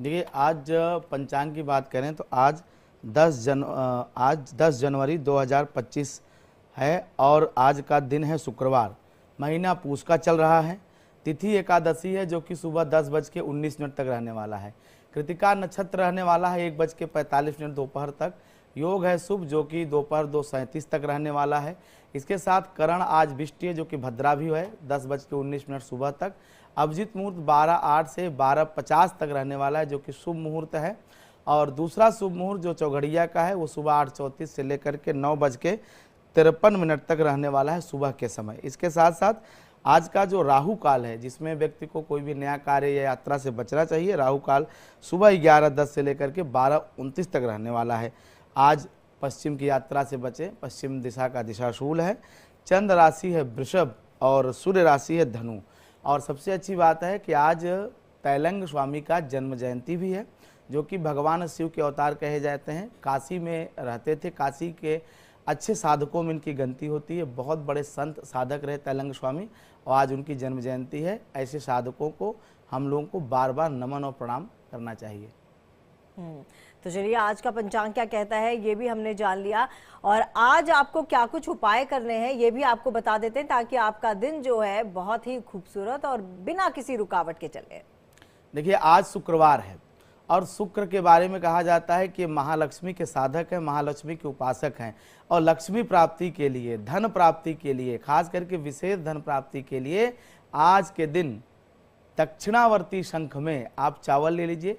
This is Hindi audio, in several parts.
देखिए, आज पंचांग की बात करें तो आज 10 जनवरी 2025 है और आज का दिन है शुक्रवार। महीना पूस का चल रहा है। तिथि एकादशी है जो कि सुबह 10:19 तक रहने वाला है। कृतिका नक्षत्र रहने वाला है 1:45 दोपहर तक। योग है शुभ जो कि दोपहर 2:37 तक रहने वाला है। इसके साथ करण आज बिष्टी है जो कि भद्रा भी है 10:19 सुबह तक। अभिजीत मुहूर्त 12:08 से 12:50 तक रहने वाला है जो कि शुभ मुहूर्त है। और दूसरा शुभ मुहूर्त जो चौघड़िया का है वो सुबह 8:34 से लेकर के 9:53 तक रहने वाला है सुबह के समय। इसके साथ साथ आज का जो राहु काल है जिसमें व्यक्ति को कोई भी नया कार्य या यात्रा से बचना चाहिए, राहु काल सुबह 11:10 से लेकर के 12:29 तक रहने वाला है। आज पश्चिम की यात्रा से बचें, पश्चिम दिशा का दिशाशूल है। चंद्र राशि है वृषभ और सूर्य राशि है धनु। और सबसे अच्छी बात है कि आज तैलंग स्वामी का जन्म जयंती भी है जो कि भगवान शिव के अवतार कहे जाते हैं। काशी में रहते थे, काशी के अच्छे साधकों में इनकी गिनती होती है। बहुत बड़े संत साधक रहे तैलंग स्वामी और आज उनकी जन्म जयंती है। ऐसे साधकों को हम लोगों को बार बार नमन और प्रणाम करना चाहिए। तो चलिए, आज का पंचांग क्या कहता है ये भी हमने जान लिया और आज आपको क्या कुछ उपाय करने हैं ये भी आपको बता देते हैं ताकि आपका दिन जो है बहुत ही खूबसूरत और बिना किसी रुकावट के चले। देखिए, आज शुक्रवार है और शुक्र के बारे में कहा जाता है कि महालक्ष्मी के साधक हैं, महालक्ष्मी के उपासक हैं और लक्ष्मी प्राप्ति के लिए, धन प्राप्ति के लिए, खास करके विशेष धन प्राप्ति के लिए आज के दिन दक्षिणावर्ती शंख में आप चावल ले लीजिए।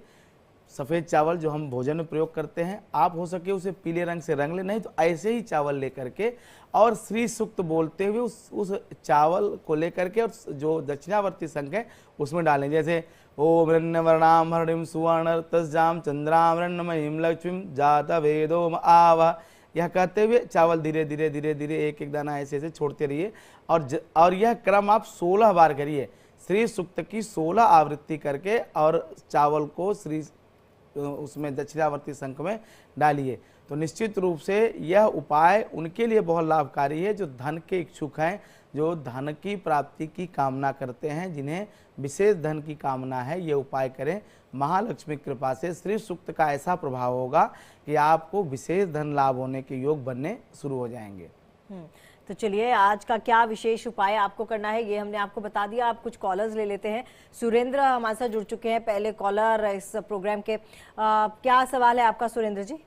सफ़ेद चावल जो हम भोजन में प्रयोग करते हैं, आप हो सके उसे पीले रंग से रंग ले, नहीं तो ऐसे ही चावल लेकर के और श्री सूक्त बोलते हुए उस चावल को लेकर के और जो दक्षिणावर्ती शंख है उसमें डालें। जैसे ओम रण्यवर्णाम हरिम सुवर्ण तस्जाम चंद्रामरणमयीम लक्ष्मीम जात वेदो आवा, यह कहते हुए चावल धीरे धीरे धीरे धीरे एक एक दाना ऐसे ऐसे छोड़ते रहिए और यह क्रम आप 16 बार करिए। श्री सूक्त की 16 आवृत्ति करके और चावल को उसमें दक्षिणावर्ती शंख में डालिए तो निश्चित रूप से यह उपाय उनके लिए बहुत लाभकारी है जो धन के इच्छुक हैं, जो धन की प्राप्ति की कामना करते हैं, जिन्हें विशेष धन की कामना है। ये उपाय करें, महालक्ष्मी कृपा से श्री सूक्त का ऐसा प्रभाव होगा कि आपको विशेष धन लाभ होने के योग बनने शुरू हो जाएंगे। तो चलिए, आज का क्या विशेष उपाय आपको करना है ये हमने आपको बता दिया। आप कुछ कॉलर्स ले लेते हैं। सुरेंद्र हमारे साथ जुड़ चुके हैं, पहले कॉलर इस प्रोग्राम के। क्या सवाल है आपका सुरेंद्र जी?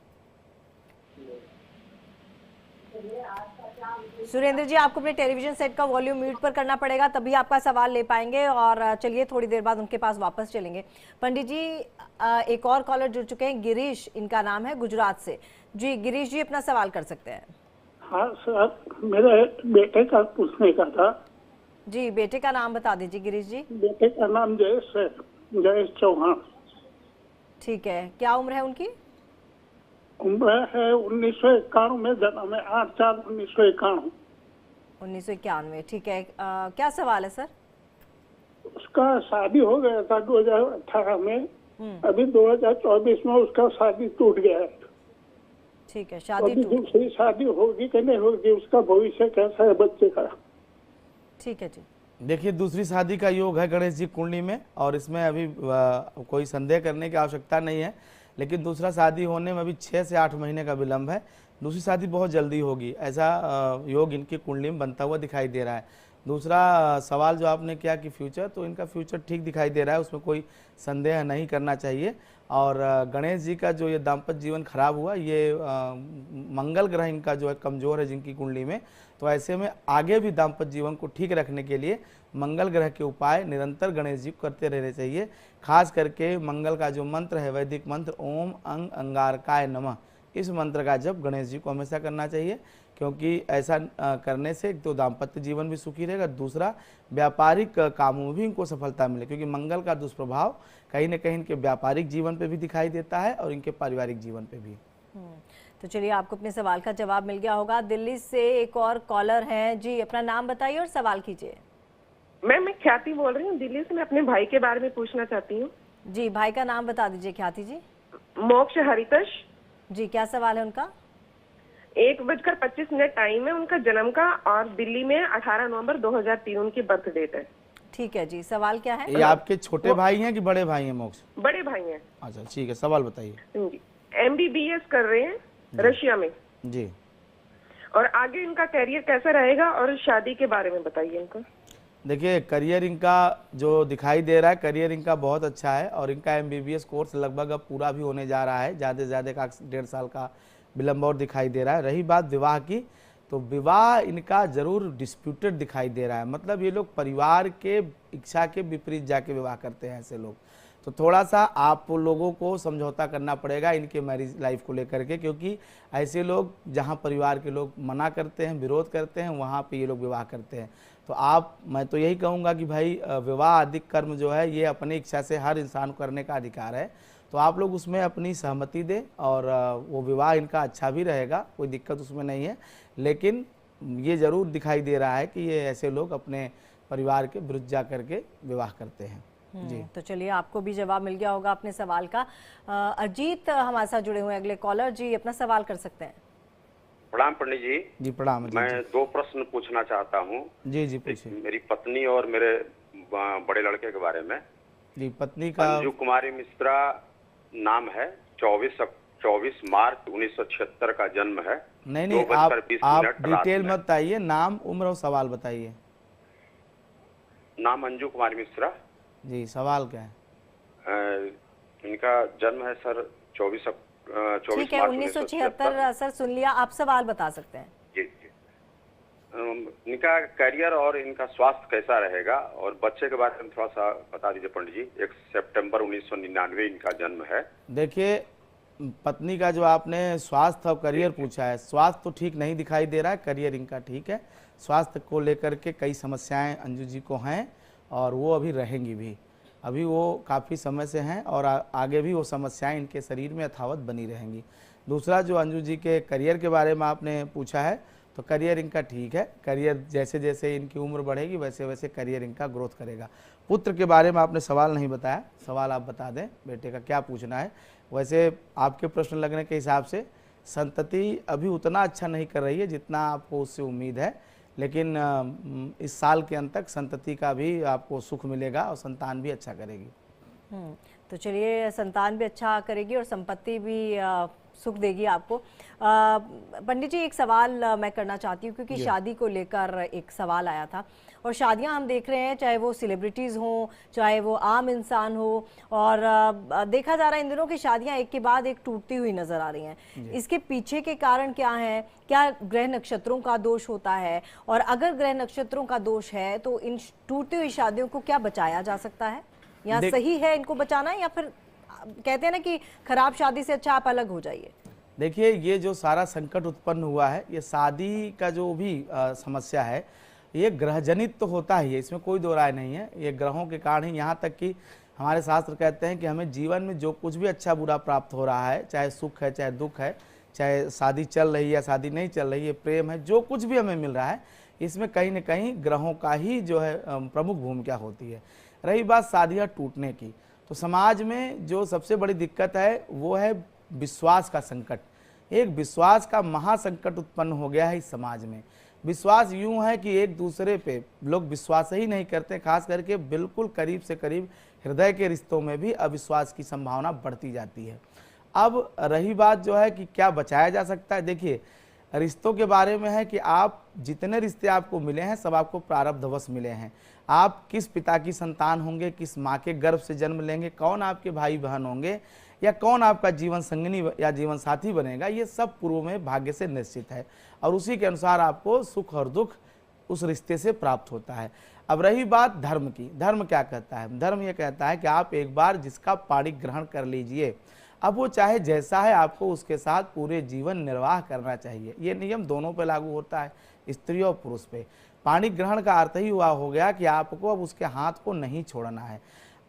सुरेंद्र जी, आपको अपने टेलीविजन सेट का वॉल्यूम म्यूट पर करना पड़ेगा तभी आपका सवाल ले पाएंगे और चलिए थोड़ी देर बाद उनके पास वापस चलेंगे। पंडित जी, एक और कॉलर जुड़ चुके हैं, गिरीश इनका नाम है, गुजरात से। जी गिरीश जी, अपना सवाल कर सकते हैं। हाँ सर, मेरे बेटे का पूछने का था। जी, बेटे का नाम बता दीजिए गिरीश जी। बेटे का नाम जयेश है, जयेश चौहान। ठीक है, क्या उम्र है उनकी? उम्र है 1991 में जन्म है, 8/4/1991। 1991, ठीक है। क्या सवाल है सर? उसका शादी हो गया था 2018 में, अभी 2024 में उसका शादी टूट गया है। ठीक है, शादी दूसरी शादी होगी कि नहीं होगी, उसका भविष्य कैसा है बच्चे का? ठीक है जी। देखिए, दूसरी शादी का योग है गणेश जी कुंडली में और इसमें अभी कोई संदेह करने की आवश्यकता नहीं है, लेकिन दूसरा शादी होने में अभी 6 से 8 महीने का विलंब है। दूसरी शादी बहुत जल्दी होगी, ऐसा योग इनकी कुंडली में बनता हुआ दिखाई दे रहा है। दूसरा सवाल जो आपने किया कि फ्यूचर, तो इनका फ्यूचर ठीक दिखाई दे रहा है, उसमें कोई संदेह नहीं करना चाहिए। और गणेश जी का जो ये दाम्पत्य जीवन खराब हुआ, ये मंगल ग्रह इनका जो है कमज़ोर है जिनकी कुंडली में, तो ऐसे में आगे भी दाम्पत्य जीवन को ठीक रखने के लिए मंगल ग्रह के उपाय निरंतर गणेश जी को करते रहने चाहिए। खास करके मंगल का जो मंत्र है, वैदिक मंत्र ओम अंग अंगारकाय नमः, इस मंत्र का जप गणेश जी को हमेशा करना चाहिए, क्योंकि ऐसा करने से एक तो दाम्पत्य जीवन भी सुखी रहेगा, दूसरा व्यापारिक कामों में भी इनको सफलता मिले, क्योंकि मंगल का दुष्प्रभाव कहीं न कहीं इनके व्यापारिक जीवन पे भी दिखाई देता है और इनके पारिवारिक जीवन पे भी। तो चलिए, आपको अपने सवाल का जवाब मिल गया होगा। दिल्ली से एक और कॉलर हैं। जी, अपना नाम बताइए और सवाल कीजिए। मैं ख्याति बोल रही हूँ दिल्ली से। मैं अपने भाई के बारे में पूछना चाहती हूँ। जी, भाई का नाम बता दीजिए ख्याति जी। मोक्ष हरितश। जी, क्या सवाल है उनका? 1:25 टाइम है उनका जन्म का और दिल्ली में 18 नवंबर 2003 उनकी बर्थ डेट है। ठीक है जी, सवाल क्या है? ये आपके छोटे भाई हैं कि बड़े भाई हैं मोक्ष? बड़े भाई हैं अच्छा ठीक है, सवाल बताइए। जी। MBBS कर रहे हैं रशिया में, जी और आगे इनका करियर कैसा रहेगा, और शादी के बारे में बताइए इनको। देखिए, करियर इनका जो दिखाई दे रहा है, करियर इनका बहुत अच्छा है और इनका MBBS कोर्स लगभग अब पूरा भी होने जा रहा है। ज़्यादा से ज़्यादा का 1.5 साल का विलम्ब और दिखाई दे रहा है। रही बात विवाह की, तो विवाह इनका जरूर डिस्प्यूटेड दिखाई दे रहा है। मतलब ये लोग परिवार के इच्छा के विपरीत जाके विवाह करते हैं ऐसे लोग। तो थोड़ा सा आप लोगों को समझौता करना पड़ेगा इनके मैरिज लाइफ को लेकर के, क्योंकि ऐसे लोग जहां परिवार के लोग मना करते हैं, विरोध करते हैं, वहां पे ये लोग विवाह करते हैं। तो मैं तो यही कहूँगा कि भाई विवाह अधिक कर्म जो है ये अपनी इच्छा से हर इंसान को करने का अधिकार है। तो आप लोग उसमें अपनी सहमति दें और वो विवाह इनका अच्छा भी रहेगा, कोई दिक्कत उसमें नहीं है। लेकिन ये ज़रूर दिखाई दे रहा है कि ये ऐसे लोग अपने परिवार के विरुद्ध जा करके विवाह करते हैं। जी तो चलिए, आपको भी जवाब मिल गया होगा अपने सवाल का। अजीत हमारे साथ जुड़े हुए हैं अगले कॉलर जी, अपना सवाल कर सकते हैं। प्रणाम पंडित जी। जी प्रणाम। मैं 2 प्रश्न पूछना चाहता हूँ। जी जी पूछिए। मेरी पत्नी और मेरे बड़े लड़के के बारे में। जी, पत्नी का अंजू कुमारी मिश्रा नाम है, 24 मार्च 1976 का जन्म है। नहीं, आप डिटेल मत आइए, नाम, उम्र और सवाल बताइए। नाम अंजू कुमारी मिश्रा। जी, सवाल क्या है? इनका जन्म है सर 24 ठीक है, 1976 सर सुन लिया, आप सवाल बता सकते हैं। जी जी। इनका करियर और इनका स्वास्थ्य कैसा रहेगा, और बच्चे के बारे में थोड़ा सा बता दीजिए पंडित जी। 1 सितंबर 1999 इनका जन्म है। देखिए, पत्नी का जो आपने स्वास्थ्य और करियर पूछा है, स्वास्थ्य तो ठीक नहीं दिखाई दे रहा है, करियर इनका ठीक है। स्वास्थ्य को लेकर के कई समस्याएं अंजू जी को हैं और वो अभी रहेंगी भी। अभी वो काफ़ी समय से हैं और आगे भी वो समस्याएं इनके शरीर में यथावत बनी रहेंगी। दूसरा, जो अंजू जी के करियर के बारे में आपने पूछा है, तो करियर इनका ठीक है। करियर जैसे जैसे इनकी उम्र बढ़ेगी वैसे वैसे करियर इनका ग्रोथ करेगा। पुत्र के बारे में आपने सवाल नहीं बताया, सवाल आप बता दें, बेटे का क्या पूछना है। वैसे आपके प्रश्न लगने के हिसाब से संतति अभी उतना अच्छा नहीं कर रही है जितना आपको उससे उम्मीद है, लेकिन इस साल के अंत तक संतति का भी आपको सुख मिलेगा और संतान भी अच्छा करेगी। तो चलिए, संतान भी अच्छा करेगी और संपत्ति भी सुख देगी आपको। पंडित जी, एक सवाल मैं करना चाहती हूँ, क्योंकि शादी को लेकर एक सवाल आया था। और शादियां हम देख रहे हैं, चाहे वो सेलिब्रिटीज़ हों, चाहे वो आम इंसान हो, और देखा जा रहा है इन दिनों की शादियां एक के बाद एक टूटती हुई नज़र आ रही हैं। इसके पीछे के कारण क्या हैं? क्या ग्रह नक्षत्रों का दोष होता है? और अगर ग्रह नक्षत्रों का दोष है तो इन टूटती हुई शादियों को क्या बचाया जा सकता है, या सही है इनको बचाना, या फिर कहते हैं ना कि खराब शादी से अच्छा आप अलग हो जाइए? देखिए, ये जो सारा संकट उत्पन्न हुआ है, ये शादी का जो भी समस्या है, ये ग्रहजनित तो होता ही है, इसमें कोई दो राय नहीं है। ये ग्रहों के कारण ही, यहाँ तक कि हमारे शास्त्र कहते हैं कि हमें जीवन में जो कुछ भी अच्छा बुरा प्राप्त हो रहा है, चाहे सुख है, चाहे दुख है, चाहे शादी चल रही है या शादी नहीं चल रही है, प्रेम है, जो कुछ भी हमें मिल रहा है, इसमें कहीं न कहीं ग्रहों का ही जो है प्रमुख भूमिका होती है। रही बात शादियाँ टूटने की, तो समाज में जो सबसे बड़ी दिक्कत है वो है विश्वास का संकट। एक विश्वास का महासंकट उत्पन्न हो गया है इस समाज में। विश्वास यूं है कि एक दूसरे पे लोग विश्वास ही नहीं करते, खास करके बिल्कुल करीब से करीब हृदय के रिश्तों में भी अविश्वास की संभावना बढ़ती जाती है। अब रही बात जो है कि क्या बचाया जा सकता है, देखिए, रिश्तों के बारे में है कि आप जितने रिश्ते आपको मिले हैं सब आपको प्रारब्धवश मिले हैं। आप किस पिता की संतान होंगे, किस माँ के गर्भ से जन्म लेंगे, कौन आपके भाई बहन होंगे, या कौन आपका जीवन संगनी या जीवन साथी बनेगा, ये सब पूर्व में भाग्य से निश्चित है और उसी के अनुसार आपको सुख और दुख उस रिश्ते से प्राप्त होता है। अब रही बात धर्म की, धर्म क्या कहता है? धर्म ये कहता है कि आप एक बार जिसका पाणी ग्रहण कर लीजिए, अब वो चाहे जैसा है, आपको उसके साथ पूरे जीवन निर्वाह करना चाहिए। ये नियम दोनों पे लागू होता है, स्त्री और पुरुष पे। पाणी ग्रहण का अर्थ ही हुआ हो गया कि आपको अब उसके हाथ को नहीं छोड़ना है,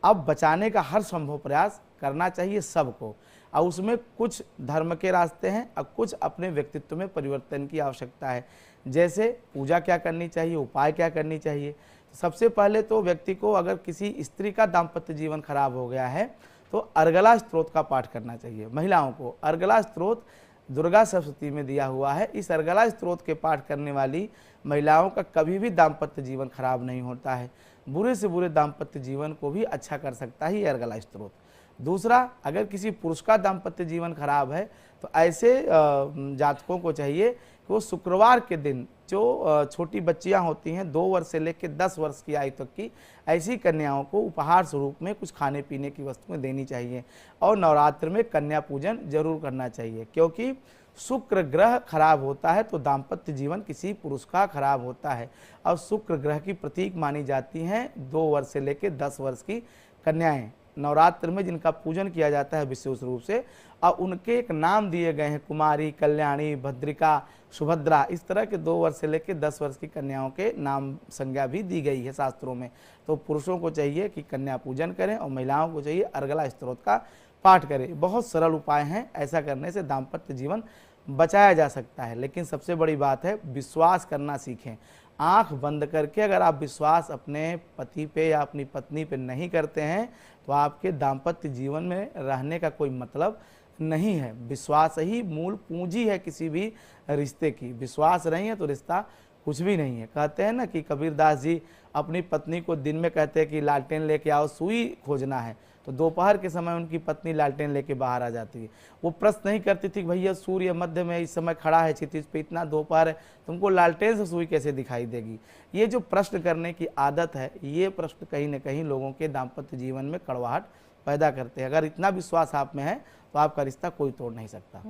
अब बचाने का हर संभव प्रयास करना चाहिए सबको। और उसमें कुछ धर्म के रास्ते हैं और कुछ अपने व्यक्तित्व में परिवर्तन की आवश्यकता है। जैसे पूजा क्या करनी चाहिए, उपाय क्या करनी चाहिए। सबसे पहले तो व्यक्ति को, अगर किसी स्त्री का दाम्पत्य जीवन खराब हो गया है तो अर्गला स्त्रोत का पाठ करना चाहिए। महिलाओं को अर्गला स्त्रोत दुर्गा सप्तशती में दिया हुआ है। इस अर्गला स्त्रोत के पाठ करने वाली महिलाओं का कभी भी दाम्पत्य जीवन खराब नहीं होता है। बुरे से बुरे दाम्पत्य जीवन को भी अच्छा कर सकता है ये अर्गला स्त्रोत। दूसरा, अगर किसी पुरुष का दाम्पत्य जीवन खराब है तो ऐसे जातकों को चाहिए कि वो शुक्रवार के दिन जो छोटी बच्चियां होती हैं 2 वर्ष से लेकर 10 वर्ष की आयु तक की, ऐसी कन्याओं को उपहार स्वरूप में कुछ खाने पीने की वस्तुएं देनी चाहिए और नवरात्र में कन्या पूजन जरूर करना चाहिए, क्योंकि शुक्र ग्रह खराब होता है तो दाम्पत्य जीवन किसी पुरुष का खराब होता है। और शुक्र ग्रह की प्रतीक मानी जाती हैं 2 वर्ष से लेकर 10 वर्ष की कन्याएं। नवरात्र में जिनका पूजन किया जाता है विशेष रूप से, और उनके एक नाम दिए गए हैं, कुमारी, कल्याणी, भद्रिका, सुभद्रा, इस तरह के 2 वर्ष से लेकर 10 वर्ष की कन्याओं के नाम संज्ञा भी दी गई है शास्त्रों में। तो पुरुषों को चाहिए कि कन्या पूजन करें और महिलाओं को चाहिए अर्गला स्त्रोत का पाठ करें। बहुत सरल उपाय हैं, ऐसा करने से दाम्पत्य जीवन बचाया जा सकता है। लेकिन सबसे बड़ी बात है, विश्वास करना सीखें। आंख बंद करके अगर आप विश्वास अपने पति पे या अपनी पत्नी पे नहीं करते हैं तो आपके दाम्पत्य जीवन में रहने का कोई मतलब नहीं है। विश्वास ही मूल पूंजी है किसी भी रिश्ते की। विश्वास नहीं है तो रिश्ता कुछ भी नहीं है। कहते हैं ना कि कबीरदास जी अपनी पत्नी को दिन में कहते हैं कि लालटेन लेके आओ, सुई खोजना है, तो दोपहर के समय उनकी पत्नी लालटेन लेके बाहर आ जाती है। वो प्रश्न नहीं करती थी कि भैया सूर्य मध्य में इस समय खड़ा है क्षितिज पे, इतना दोपहर है, तुमको लालटेन से सुई कैसे दिखाई देगी। ये जो प्रश्न करने की आदत है, ये प्रश्न कहीं न कहीं लोगों के दाम्पत्य जीवन में कड़वाहट पैदा करते हैं। अगर इतना विश्वास आप में है तो आपका रिश्ता कोई तोड़ नहीं सकता।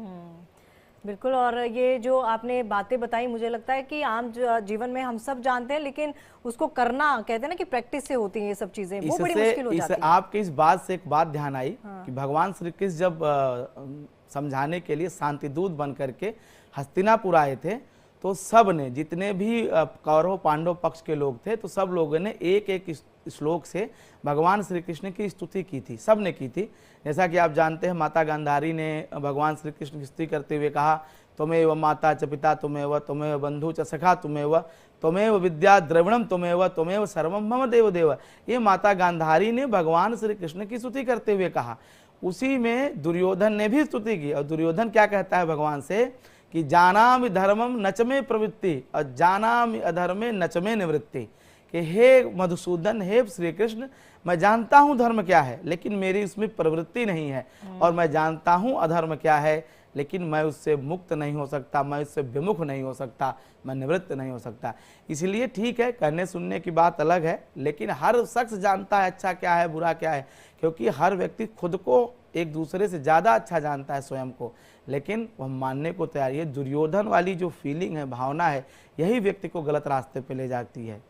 बिल्कुल। और ये जो आपने बातें बताई, मुझे लगता है कि आम जीवन में हम सब जानते हैं, लेकिन उसको करना, कहते हैं ना कि प्रैक्टिस से होती हैं ये सब चीजें, वो बड़ी मुश्किल हो जाती है। आपके इस बात से एक बात ध्यान आई कि भगवान श्री कृष्ण जब समझाने के लिए शांति दूत बन करके हस्तिनापुर आए थे तो सब ने, जितने भी कौरव पांडव पक्ष के लोग थे, तो सब लोगों ने एक एक श्लोक से भगवान श्री कृष्ण की स्तुति की थी, सब ने की थी। जैसा कि आप जानते हैं, माता गांधारी ने भगवान श्री कृष्ण की स्तुति करते हुए कहा, त्वमेव माता च पिता त्वमेव, त्वमेव बंधु च सखा त्वमेव, त्वमेव विद्या द्रविणम त्वमेव, त्वमेव सर्वम मम देव देव। ये माता गांधारी ने भगवान श्री कृष्ण की स्तुति करते हुए कहा। उसी में दुर्योधन ने भी स्तुति की, और दुर्योधन क्या कहता है भगवान से कि जानामि धर्मम नच में प्रवृत्ति और जानामि अधर्मे नच में निवृत्ति, कि हे मधुसूदन, हे श्री कृष्ण, मैं जानता हूं धर्म क्या है लेकिन मेरी उसमें प्रवृत्ति नहीं है, और मैं जानता हूं अधर्म क्या है लेकिन मैं उससे मुक्त नहीं हो सकता, मैं उससे विमुख नहीं हो सकता, मैं निवृत्त नहीं हो सकता। इसलिए ठीक है, कहने सुनने की बात अलग है, लेकिन हर शख्स जानता है अच्छा क्या है बुरा क्या है, क्योंकि हर व्यक्ति खुद को एक दूसरे से ज़्यादा अच्छा जानता है स्वयं को, लेकिन वह मानने को तैयार है। दुर्योधन वाली जो फीलिंग है, भावना है, यही व्यक्ति को गलत रास्ते पे ले जाती है।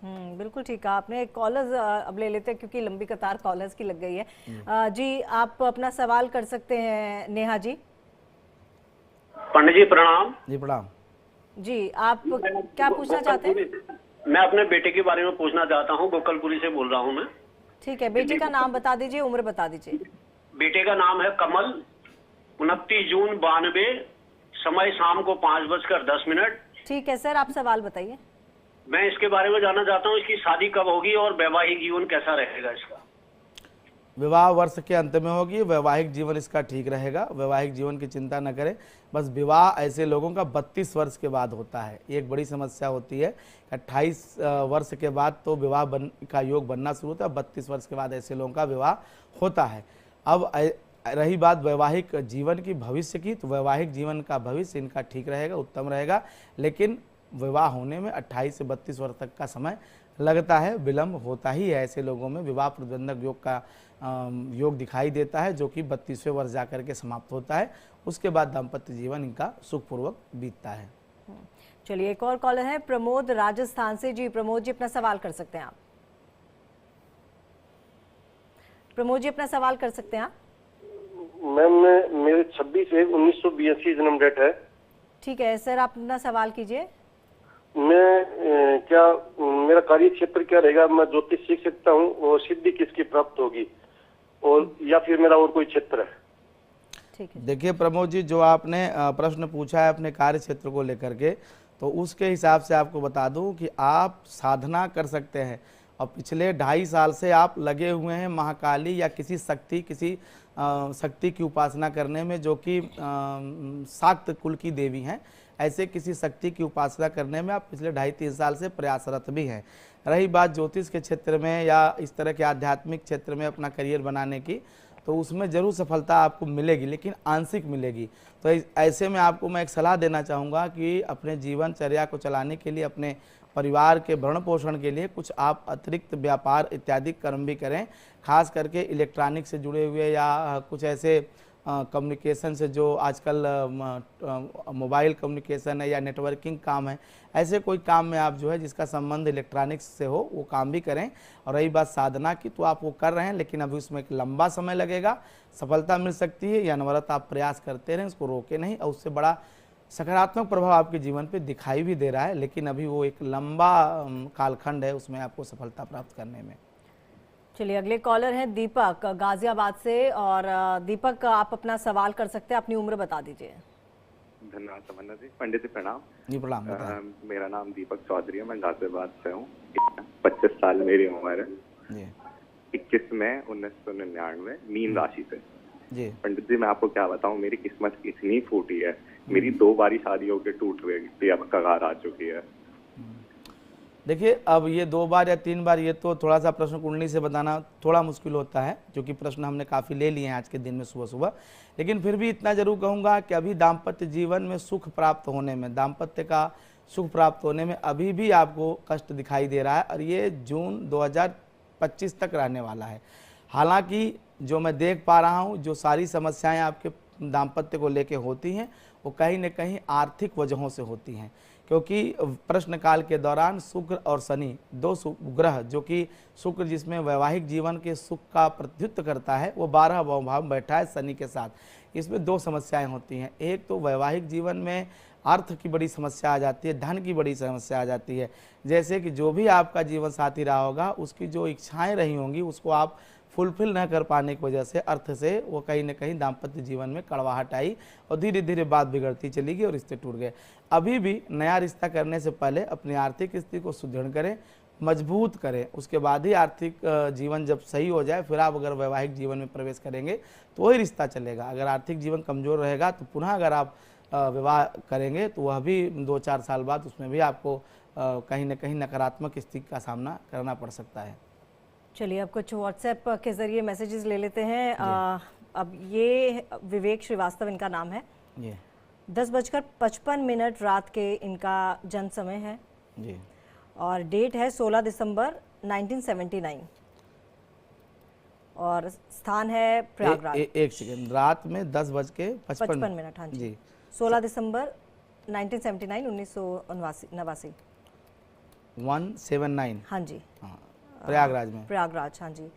बिल्कुल ठीक कहा आपने। कॉलर्स अब ले लेते हैं क्योंकि लंबी कतार कॉलर्स की लग गई है। जी, आप अपना सवाल कर सकते हैं। नेहा जी। पंडित जी प्रणाम। जी प्रणाम। जी, आप क्या पूछना चाहते हैं? मैं अपने बेटे के बारे में पूछना चाहता हूँ, गोकलपुरी से बोल रहा हूँ मैं। ठीक है, बेटे का नाम बता दीजिए, उम्र बता दीजिए। बेटे का नाम है कमल, 29 जून 92, समय शाम को 5:10। ठीक है सर, आप सवाल बताइए। मैं इसके बारे में जानना चाहता हूँ, इसकी शादी कब होगी और वैवाहिक जीवन कैसा रहेगा इसका? विवाह वर्ष के अंत में होगी, वैवाहिक जीवन इसका ठीक रहेगा, वैवाहिक जीवन की चिंता न करें। बस विवाह ऐसे लोगों का 32 वर्ष के बाद होता है। ये एक बड़ी समस्या होती है। 28 वर्ष के बाद तो विवाह का योग बनना शुरू होता है, 32 वर्ष के बाद ऐसे लोगों का विवाह होता है। अब रही बात वैवाहिक जीवन की, भविष्य की, तो वैवाहिक जीवन का भविष्य इनका ठीक रहेगा, उत्तम रहेगा, लेकिन विवाह होने में 28 से 32 वर्ष तक का समय लगता है, विलंब होता ही है। ऐसे लोगों में विवाह प्रतिबंधक योग का योग दिखाई देता है, जो कि 32वें वर्ष जाकर के समाप्त होता है। उसके बाद दाम्पत्य जीवन इनका सुखपूर्वक बीतता है। चलिए, एक और कॉलर है प्रमोद राजस्थान से। जी प्रमोद जी, अपना सवाल कर सकते हैं आप। प्रमोद जी, अपना सवाल कर सकते हैं आप। मैम, मेरे 26/1/1982 जन्म डेट है। ठीक है सर, आप अपना सवाल कीजिए। मैं मेरा कार्य क्षेत्र क्या रहेगा? मैं ज्योतिष सीख सकता हूँ और सिद्धि किसकी प्राप्त होगी, और या फिर मेरा और कोई क्षेत्र है? ठीक है, देखिए प्रमोद जी, जो आपने प्रश्न पूछा है अपने कार्य क्षेत्र को लेकर के, तो उसके हिसाब से आपको बता दूं कि आप साधना कर सकते हैं, और पिछले 2.5 साल से आप लगे हुए हैं महाकाली या किसी शक्ति की उपासना करने में, जो कि शाक्त कुल की देवी हैं। ऐसे किसी शक्ति की उपासना करने में आप पिछले 2.5-3 साल से प्रयासरत भी हैं। रही बात ज्योतिष के क्षेत्र में या इस तरह के आध्यात्मिक क्षेत्र में अपना करियर बनाने की, तो उसमें ज़रूर सफलता आपको मिलेगी, लेकिन आंशिक मिलेगी। तो ऐसे में आपको मैं एक सलाह देना चाहूँगा कि अपने जीवनचर्या को चलाने के लिए, अपने परिवार के भरण पोषण के लिए कुछ आप अतिरिक्त व्यापार इत्यादि कर्म भी करें। खास करके इलेक्ट्रॉनिक से जुड़े हुए या कुछ ऐसे कम्युनिकेशन से, जो आजकल मोबाइल कम्युनिकेशन है या नेटवर्किंग काम है, ऐसे कोई काम में आप जो है जिसका संबंध इलेक्ट्रॉनिक्स से हो वो काम भी करें। और रही बात साधना की, तो आप वो कर रहे हैं, लेकिन अभी उसमें एक लंबा समय लगेगा, सफलता मिल सकती है। या अनवरत आप प्रयास करते रहें, उसको रोके नहीं, और उससे बड़ा सकारात्मक प्रभाव आपके जीवन पे दिखाई भी दे रहा है, लेकिन अभी वो एक लंबा कालखंड है उसमें आपको सफलता प्राप्त करने में। चलिए, अगले कॉलर हैं दीपक गाजियाबाद से। और दीपक, आप अपना सवाल कर सकते हैं, अपनी उम्र बता दीजिए। धन्यवाद तमन्ना जी। पंडित जी प्रणाम। जी प्रणाम। मेरा नाम दीपक चौधरी है, मैं गाजियाबाद से हूँ। 25 साल मेरी उम्र है जी। 21 मई 1999 मीन राशि से जी। पंडित जी मैं आपको क्या बताऊं, मेरी किस्मत इतनी फूटी है, मेरी 2 बारी शादी होकर टूट गई, अब कगार आ चुकी है। देखिए, अब ये 2 बार या 3 बार, ये तो थोड़ा सा प्रश्न कुंडली से बताना थोड़ा मुश्किल होता है, क्योंकि प्रश्न हमने काफ़ी ले लिए हैं आज के दिन में सुबह सुबह। लेकिन फिर भी इतना जरूर कहूँगा कि अभी दाम्पत्य जीवन में सुख प्राप्त होने में, दाम्पत्य का सुख प्राप्त होने में अभी भी आपको कष्ट दिखाई दे रहा है, और ये जून 2025 तक रहने वाला है। हालांकि जो मैं देख पा रहा हूँ, जो सारी समस्याएं आपके दाम्पत्य को लेके होती हैं, वो कहीं न कहीं आर्थिक वजहों से होती हैं, क्योंकि प्रश्नकाल के दौरान शुक्र और शनि, 2 ग्रह, जो कि शुक्र जिसमें वैवाहिक जीवन के सुख का प्रतिनिधित्व करता है, वो 12 भाव में बैठा है शनि के साथ। इसमें 2 समस्याएं होती हैं। एक तो वैवाहिक जीवन में अर्थ की बड़ी समस्या आ जाती है, धन की बड़ी समस्या आ जाती है। जैसे कि जो भी आपका जीवन साथी रहा होगा, उसकी जो इच्छाएं रही होंगी, उसको आप फुलफिल न कर पाने की वजह से, अर्थ से वो कहीं न कहीं दाम्पत्य जीवन में कड़वाहट आई, और धीरे धीरे बात बिगड़ती चली गई और रिश्ते टूट गए। अभी भी नया रिश्ता करने से पहले अपनी आर्थिक स्थिति को सुदृढ़ करें, मजबूत करें, उसके बाद ही आर्थिक जीवन जब सही हो जाए, फिर आप अगर वैवाहिक जीवन में प्रवेश करेंगे तो वही रिश्ता चलेगा। अगर आर्थिक जीवन कमज़ोर रहेगा तो पुनः अगर आप विवाह करेंगे तो वह भी 2-4 साल बाद उसमें भी आपको कहीं न कहीं नकारात्मक स्थिति का सामना करना पड़ सकता है। चलिए, अब कुछ व्हाट्सएप के ज़रिए मैसेजेस ले लेते हैं। अब ये विवेक श्रीवास्तव इनका नाम है। 10:55 रात के इनका जन्म समय है जी, और डेट है 16 दिसंबर 1979, और स्थान है प्रयागराज। एक सेकेंड, रात में 10:55। हाँ जी, 16 दिसंबर 1979, 1989। 179। हाँ जी, प्रयागराज में। प्रयागराज, हाँ जी।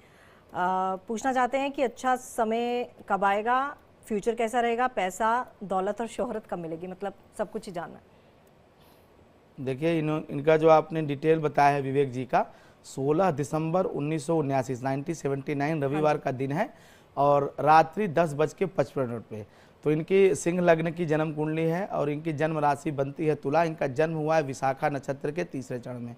पूछना चाहते हैं कि अच्छा समय कब आएगा, फ्यूचर कैसा रहेगा, पैसा, दौलत और शोहरत कब मिलेगी, मतलब सब कुछ ही जानना है। देखिए, इनका जो आपने डिटेल बताया है विवेक जी का, 16 दिसंबर 1979 रविवार का दिन है, और रात्रि 10:55 पे। तो इनकी सिंह लग्न की जन्म कुंडली है, और इनकी जन्म राशि बनती है तुला। इनका जन्म हुआ है विशाखा नक्षत्र के 3रे चरण में।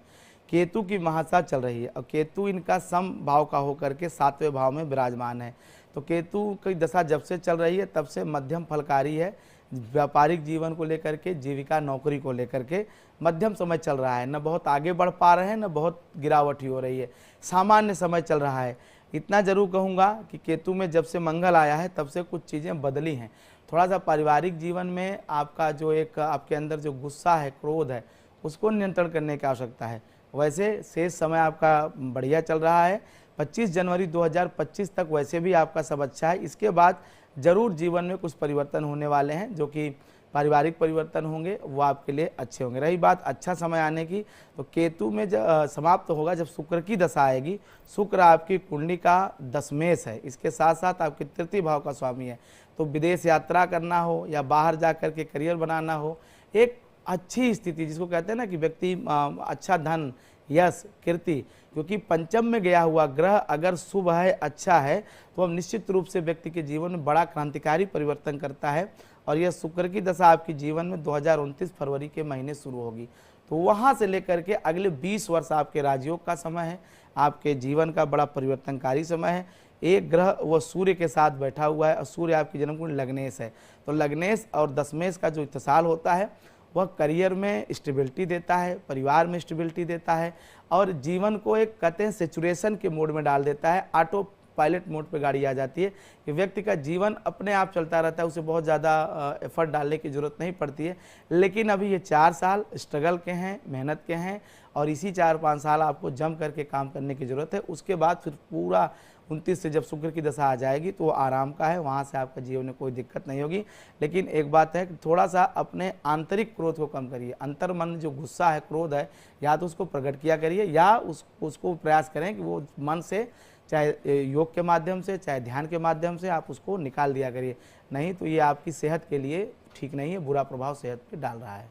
केतु की महासा चल रही है, और केतु इनका सम भाव का होकर के 7वें भाव में विराजमान है। तो केतु की दशा जब से चल रही है तब से मध्यम फलकारी है। व्यापारिक जीवन को लेकर के, जीविका नौकरी को लेकर के मध्यम समय चल रहा है, न बहुत आगे बढ़ पा रहे हैं, न बहुत गिरावट ही हो रही है, सामान्य समय चल रहा है। इतना जरूर कहूँगा कि केतु में जब से मंगल आया है तब से कुछ चीज़ें बदली हैं। थोड़ा सा पारिवारिक जीवन में आपका जो एक आपके अंदर जो गुस्सा है, क्रोध है, उसको नियंत्रण करने की आवश्यकता है। वैसे शेष समय आपका बढ़िया चल रहा है। 25 जनवरी 2025 तक वैसे भी आपका सब अच्छा है। इसके बाद जरूर जीवन में कुछ परिवर्तन होने वाले हैं, जो कि पारिवारिक परिवर्तन होंगे, वो आपके लिए अच्छे होंगे। रही बात अच्छा समय आने की, तो केतु में समाप्त होगा जब शुक्र की दशा आएगी। शुक्र आपकी कुंडली का दशमेश है, इसके साथ साथ आपके 3य भाव का स्वामी है। तो विदेश यात्रा करना हो या बाहर जा कर के करियर बनाना हो, एक अच्छी स्थिति जिसको कहते हैं ना कि व्यक्ति अच्छा धन, यश, कीर्ति, क्योंकि पंचम में गया हुआ ग्रह अगर शुभ है, अच्छा है, तो अब निश्चित रूप से व्यक्ति के जीवन में बड़ा क्रांतिकारी परिवर्तन करता है। और यह शुक्र की दशा आपके जीवन में 2029 फरवरी के महीने शुरू होगी। तो वहाँ से लेकर के अगले 20 वर्ष आपके राजयोग का समय है, आपके जीवन का बड़ा परिवर्तनकारी समय है। एक ग्रह वो सूर्य के साथ बैठा हुआ है, और सूर्य आपकी जन्म कुंडली लग्नेश है। तो लग्नेश और दशमेश का जो इत्तिसाल होता है, वह करियर में स्टेबिलिटी देता है, परिवार में स्टेबिलिटी देता है और जीवन को एक कहते हैं सेचुरेशन के मोड में डाल देता है। ऑटो पायलट मोड पे गाड़ी आ जाती है कि व्यक्ति का जीवन अपने आप चलता रहता है, उसे बहुत ज़्यादा एफर्ट डालने की ज़रूरत नहीं पड़ती है। लेकिन अभी ये 4 साल स्ट्रगल के हैं, मेहनत के हैं और इसी 4-5 साल आपको जम करके काम करने की ज़रूरत है। उसके बाद फिर पूरा 29 से जब शुक्र की दशा आ जाएगी तो वो आराम का है, वहाँ से आपका जीवन में कोई दिक्कत नहीं होगी। लेकिन एक बात है कि थोड़ा सा अपने आंतरिक क्रोध को कम करिए। अंतर मन जो गुस्सा है, क्रोध है, या तो उसको प्रकट किया करिए या उसको प्रयास करें कि वो मन से चाहे योग के माध्यम से चाहे ध्यान के माध्यम से आप उसको निकाल दिया करिए। नहीं तो ये आपकी सेहत के लिए ठीक नहीं है, बुरा प्रभाव सेहत पे डाल रहा है।